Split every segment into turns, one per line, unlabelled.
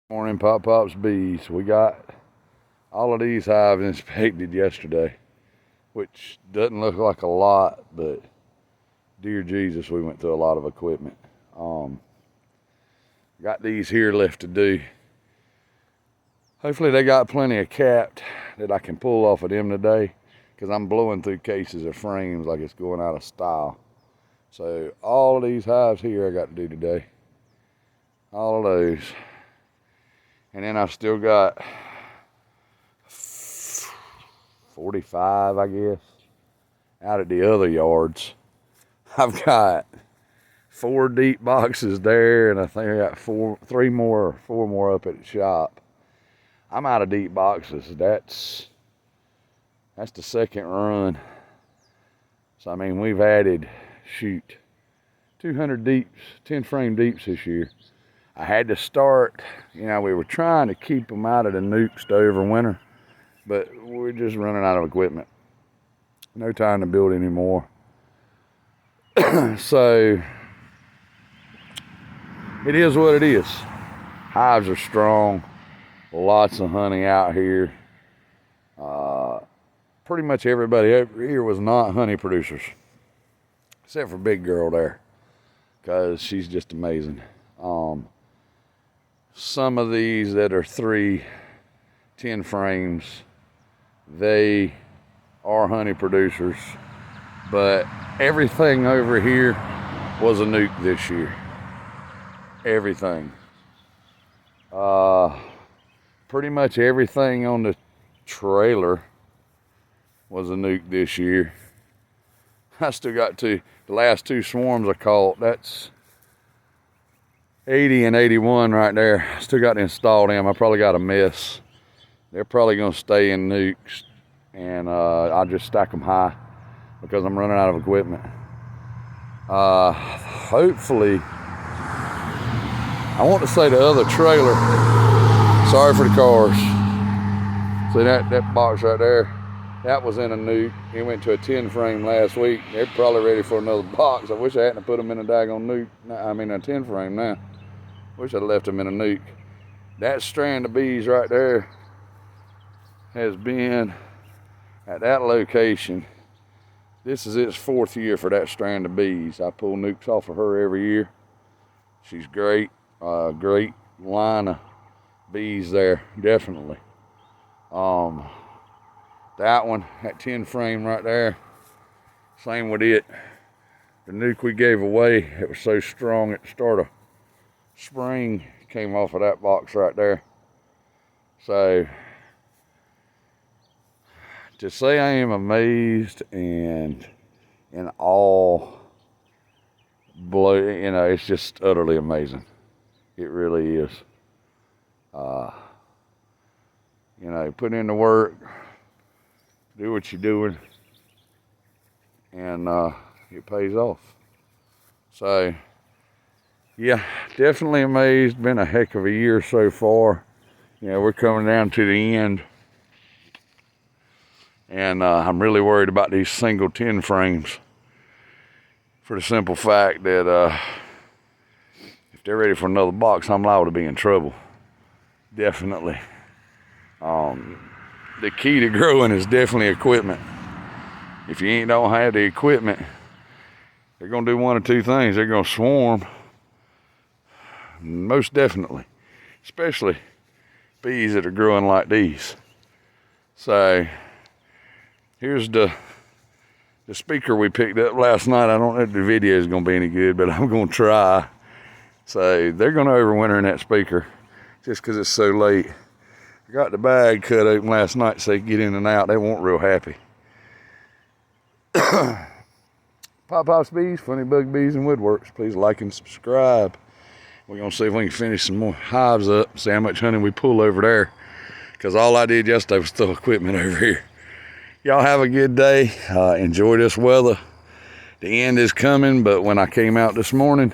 Morning, Pop's bees. We got all of these hives inspected yesterday, which doesn't look like a lot, but dear Jesus, we went through a lot of equipment. Got these here left to do. Hopefully they got plenty of capped that I can pull off of them today, because I'm blowing through cases of frames like it's going out of style. So all of these hives here I got to do today. All of those. And then I've still got 45, I guess, out at the other yards. I've got 4 deep boxes there, and I think I got 4 more up at the shop. I'm out of deep boxes. That's the second run. So I mean, we've added 200 deeps, 10 frame deeps this year. I had to start, we were trying to keep them out of the nukes to overwinter, but we're just running out of equipment. No time to build anymore. So it is what it is. Hives are strong. Lots of honey out here. Pretty much everybody over here was not honey producers, except for Big Girl there, because she's just amazing. Some of these that are 3 10 frames, they are honey producers, but everything over here was a nuke this year. Everything. Pretty much everything on the trailer was a nuke this year. I still got the last 2 swarms I caught. That's 80 and 81 right there. I still got to install them. I probably got a mess. They're probably going to stay in nukes, and I'll just stack them high because I'm running out of equipment. Hopefully, I want to say the other trailer. Sorry for the cars. See that box right there? That was in a nuke. He went to a 10 frame last week. They're probably ready for another box. I wish I hadn't put them in a daggone nuke. I mean a 10 frame now. Wish I'd left them in a nuke. That strand of bees right there has been at that location. This is its 4th year for that strand of bees. I pull nukes off of her every year. She's great. Great line of bees there, definitely. That one, that 10 frame right there, same with it. The nuke we gave away, it was so strong at the start of spring, came off of that box right there. So to say I am amazed and in awe, it's just utterly amazing. It really is. Put in the work, do what you're doing, and it pays off. So yeah, definitely amazed. Been a heck of a year so far. We're coming down to the end, and I'm really worried about these single 10 frames, for the simple fact that if they're ready for another box, I'm liable to be in trouble. Definitely. The key to growing is definitely equipment. If you don't have the equipment, they're gonna do one of 2 things. They're gonna swarm, most definitely, especially bees that are growing like these. So here's the speaker we picked up last night. I don't know if the video is gonna be any good, but I'm gonna try. So they're gonna overwinter in that speaker just because it's so late. I got the bag cut open last night so they could get in and out. They weren't real happy. Pop's bees, funny bug bees and woodworks. Please like and subscribe. We're gonna see if we can finish some more hives up, see how much honey we pull over there, because all I did yesterday was throw equipment over here. Y'all have a good day. Enjoy this weather. The end is coming, but when I came out this morning,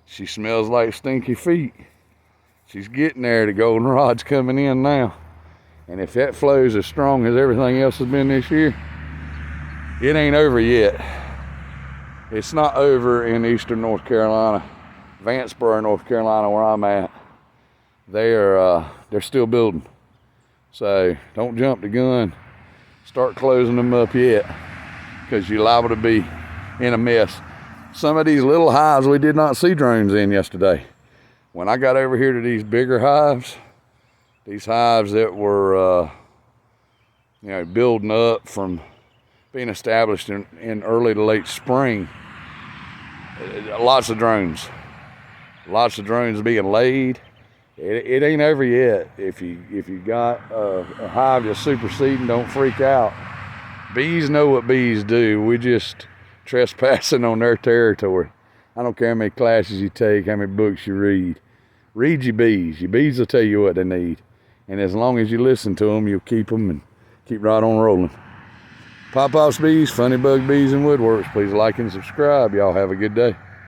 she smells like stinky feet. She's getting there. The goldenrod's coming in now. And if that flows as strong as everything else has been this year, it ain't over yet. It's not over in eastern North Carolina, Vanceboro, North Carolina, where I'm at. they're still building. So don't jump the gun. Start closing them up yet, because you're liable to be in a mess. Some of these little hives we did not see drones in yesterday. When I got over here to these bigger hives, these hives that were building up from being established in early to late spring, lots of drones being laid. It ain't over yet. If you got a hive that's superseding, don't freak out. Bees know what bees do. We just trespassing on their territory. I don't care how many classes you take, how many books you read. Read your bees. Your bees will tell you what they need. And as long as you listen to them, you'll keep them and keep right on rolling. Pop-Off's Bees, Funny Bug Bees and Woodworks. Please like and subscribe. Y'all have a good day.